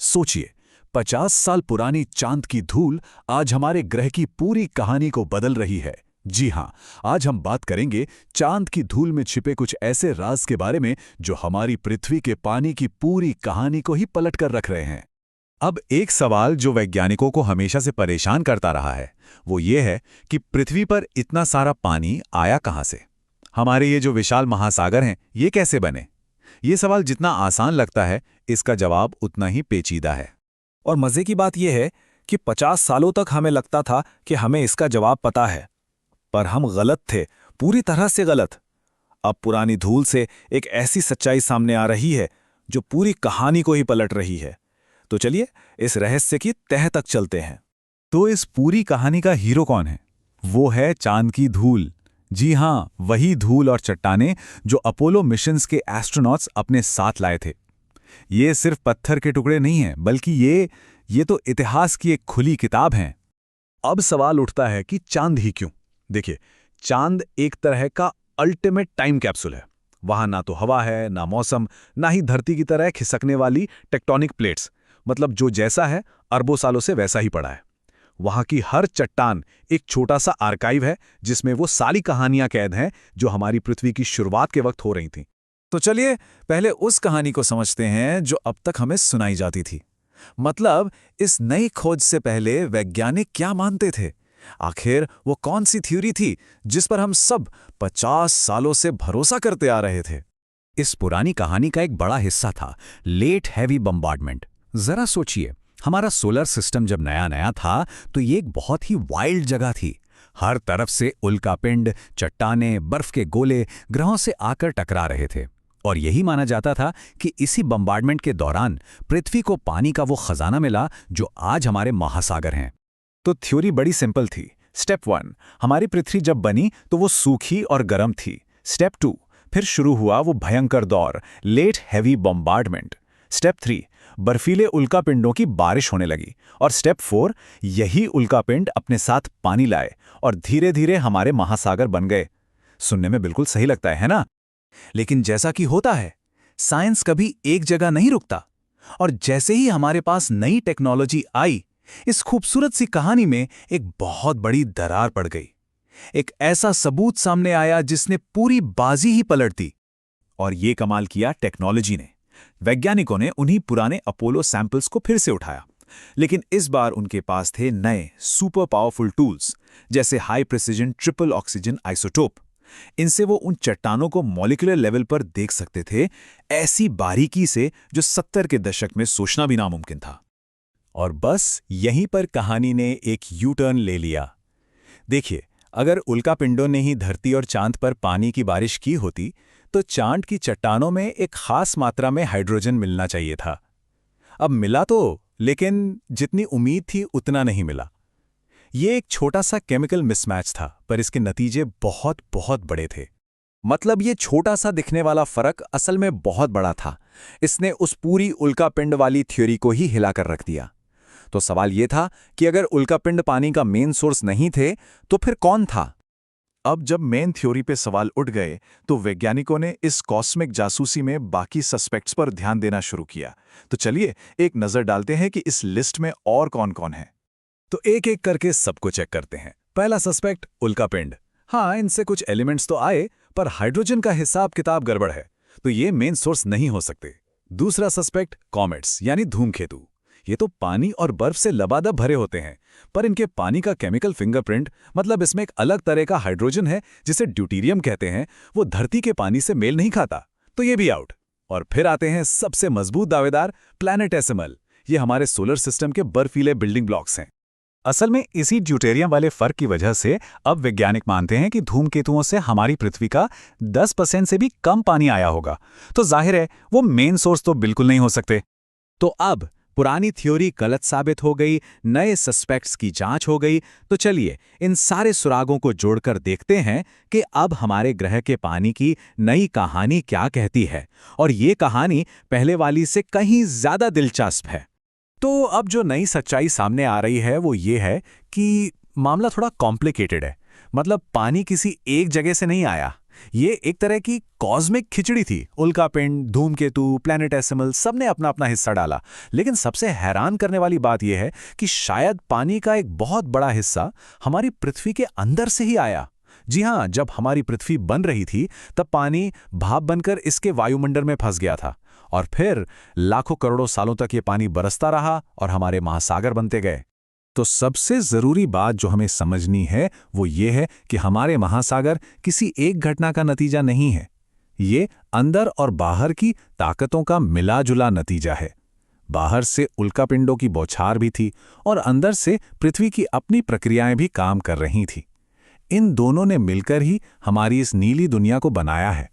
सोचिए, 50 साल पुरानी चांद की धूल आज हमारे ग्रह की पूरी कहानी को बदल रही है। जी हां, आज हम बात करेंगे चांद की धूल में छिपे कुछ ऐसे राज के बारे में जो हमारी पृथ्वी के पानी की पूरी कहानी को ही पलट कर रख रहे हैं। अब एक सवाल जो वैज्ञानिकों को हमेशा से परेशान करता रहा है, वो ये है कि पृथ्वी पर इतना सारा पानी आया कहां से? हमारे ये जो विशाल महासागर हैं, ये कैसे बने? ये सवाल जितना आसान लगता है, इसका जवाब उतना ही पेचीदा है। और मजे की बात यह है कि 50 सालों तक हमें लगता था कि हमें इसका जवाब पता है, पर हम गलत थे, पूरी तरह से गलत। अब पुरानी धूल से एक ऐसी सच्चाई सामने आ रही है जो पूरी कहानी को ही पलट रही है। तो चलिए इस रहस्य की तह तक चलते हैं। तो इस पूरी कहानी का हीरो कौन है? वो है चांद की धूल। जी हां, वही धूल और चट्टानें जो अपोलो मिशंस के एस्ट्रोनॉट्स अपने साथ लाए थे। ये सिर्फ पत्थर के टुकड़े नहीं हैं, बल्कि ये तो इतिहास की एक खुली किताब है। अब सवाल उठता है कि चांद ही क्यों? देखिए, चांद एक तरह का अल्टीमेट टाइम कैप्सूल है। वहां ना तो हवा है, ना मौसम, ना ही धरती की तरह खिसकने वाली टेक्टोनिक प्लेट्स। मतलब जो जैसा है अरबों सालों से वैसा ही पड़ा है। वहां की हर चट्टान एक छोटा सा आर्काइव है जिसमें वो सारी कहानियां कैद हैं जो हमारी पृथ्वी की शुरुआत के वक्त हो रही थीं। तो चलिए पहले उस कहानी को समझते हैं जो अब तक हमें सुनाई जाती थी। मतलब इस नई खोज से पहले वैज्ञानिक क्या मानते थे? आखिर वो कौन सी थ्योरी थी जिस पर हम सब 50 सालों से भरोसा करते आ रहे थे? इस पुरानी कहानी का एक बड़ा हिस्सा था लेट हैवी बम्बार्डमेंट। जरा सोचिए, हमारा सोलर सिस्टम जब नया नया था तो ये एक बहुत ही वाइल्ड जगह थी। हर तरफ से उल्कापिंड, चट्टानें, बर्फ के गोले ग्रहों से आकर टकरा रहे थे। और यही माना जाता था कि इसी बम्बार्डमेंट के दौरान पृथ्वी को पानी का वो खजाना मिला जो आज हमारे महासागर हैं। तो थ्योरी बड़ी सिंपल थी। स्टेप 1, हमारी पृथ्वी जब बनी तो वो सूखी और गर्म थी। स्टेप 2, फिर शुरू हुआ वो भयंकर दौर, लेट हैवी बम्बार्डमेंट। स्टेप 3, बर्फीले उल्कापिंडों की बारिश होने लगी। और स्टेप 4, यही उल्कापिंड अपने साथ पानी लाए और धीरे धीरे हमारे महासागर बन गए। सुनने में बिल्कुल सही लगता है ना? लेकिन जैसा कि होता है, साइंस कभी एक जगह नहीं रुकता। और जैसे ही हमारे पास नई टेक्नोलॉजी आई, इस खूबसूरत सी कहानी में एक बहुत बड़ी दरार पड़ गई। एक ऐसा सबूत सामने आया जिसने पूरी बाजी ही पलट दी। और ये कमाल किया टेक्नोलॉजी ने। वैज्ञानिकों ने उन्हीं पुराने अपोलो सैंपल्स को फिर से उठाया, लेकिन इस बार उनके पास थे नए सुपर पावरफुल टूल्स, जैसे high precision triple oxygen isotope. इनसे वो उन चट्टानों को मॉलिक्यूलर लेवल पर देख सकते थे, ऐसी बारीकी से जो 70 के दशक में सोचना भी नामुमकिन था। और बस यहीं पर कहानी ने एक यू टर्न ले लिया। देखिए, अगर उल्कापिंडों ने ही धरती और चांद पर पानी की बारिश की होती तो चांद की चट्टानों में एक खास मात्रा में हाइड्रोजन मिलना चाहिए था। अब मिला तो, लेकिन जितनी उम्मीद थी उतना नहीं मिला। ये एक छोटा सा केमिकल मिसमैच था, पर इसके नतीजे बहुत बहुत बड़े थे। मतलब ये छोटा सा दिखने वाला फर्क असल में बहुत बड़ा था। इसने उस पूरी उल्कापिंड वाली थ्योरी को ही हिलाकर रख दिया। तो सवाल ये था कि अगर उल्कापिंड पानी का मेन सोर्स नहीं थे तो फिर कौन था? अब जब मेन थ्योरी पे सवाल उठ गए तो वैज्ञानिकों ने इस कॉस्मिक जासूसी में बाकी सस्पेक्ट्स पर ध्यान देना शुरू किया। तो चलिए एक नजर डालते हैं कि इस लिस्ट में और कौन-कौन है। तो एक एक करके सबको चेक करते हैं। पहला सस्पेक्ट उल्कापिंड। हाँ, इनसे कुछ एलिमेंट्स तो आए, पर हाइड्रोजन का हिसाब किताब गड़बड़ है, तो ये मेन सोर्स नहीं हो सकते। दूसरा सस्पेक्ट कॉमेट्स यानी धूमकेतु। ये तो पानी और बर्फ से लबादब भरे होते हैं, पर इनके पानी का केमिकल फिंगरप्रिंट, मतलब इसमें एक अलग तरह का हाइड्रोजन है जिसे ड्यूटेरियम कहते हैं, वो धरती के पानी से मेल नहीं खाता, तो ये भी आउट। और फिर आते हैं सबसे मजबूत दावेदार, प्लैनेटेसिमल। ये हमारे सोलर सिस्टम के बर्फीले बिल्डिंग ब्लॉक्स हैं। असल में इसी ड्यूटेरियम वाले फर्क की वजह से अब वैज्ञानिक मानते हैं कि धूमकेतुओं से हमारी पृथ्वी का 10% से भी कम पानी आया होगा। तो जाहिर है वो मेन सोर्स तो बिल्कुल नहीं हो सकते। तो अब पुरानी थ्योरी गलत साबित हो गई, नए सस्पेक्ट्स की जांच हो गई। तो चलिए इन सारे सुरागों को जोड़कर देखते हैं कि अब हमारे ग्रह के पानी की नई कहानी क्या कहती है। और ये कहानी पहले वाली से कहीं ज्यादा दिलचस्प है। तो अब जो नई सच्चाई सामने आ रही है वो ये है कि मामला थोड़ा कॉम्प्लिकेटेड है। मतलब पानी किसी एक जगह से नहीं आया, ये एक तरह की कॉस्मिक खिचड़ी थी। उल्कापिंड, धूमकेतु, प्लैनेटेसिमल सबने अपना अपना हिस्सा डाला। लेकिन सबसे हैरान करने वाली बात यह है कि शायद पानी का एक बहुत बड़ा हिस्सा हमारी पृथ्वी के अंदर से ही आया। जी हां, जब हमारी पृथ्वी बन रही थी तब पानी भाप बनकर इसके वायुमंडल में फंस गया था और फिर लाखों करोड़ों सालों तक ये पानी बरसता रहा और हमारे महासागर बनते गए। तो सबसे जरूरी बात जो हमें समझनी है वो ये है कि हमारे महासागर किसी एक घटना का नतीजा नहीं है। ये अंदर और बाहर की ताकतों का मिला-जुला नतीजा है। बाहर से उल्कापिंडों की बौछार भी थी और अंदर से पृथ्वी की अपनी प्रक्रियाएं भी काम कर रही थीं। इन दोनों ने मिलकर ही हमारी इस नीली दुनिया को बनाया है।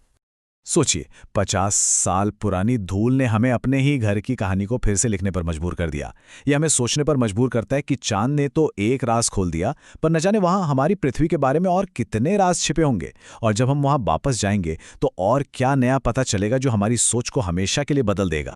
सोचिए, 50 साल पुरानी धूल ने हमें अपने ही घर की कहानी को फिर से लिखने पर मजबूर कर दिया। यह हमें सोचने पर मजबूर करता है कि चांद ने तो एक राज खोल दिया, पर न जाने वहां हमारी पृथ्वी के बारे में और कितने राज छिपे होंगे। और जब हम वहां वापस जाएंगे तो और क्या नया पता चलेगा जो हमारी सोच को हमेशा के लिए बदल देगा।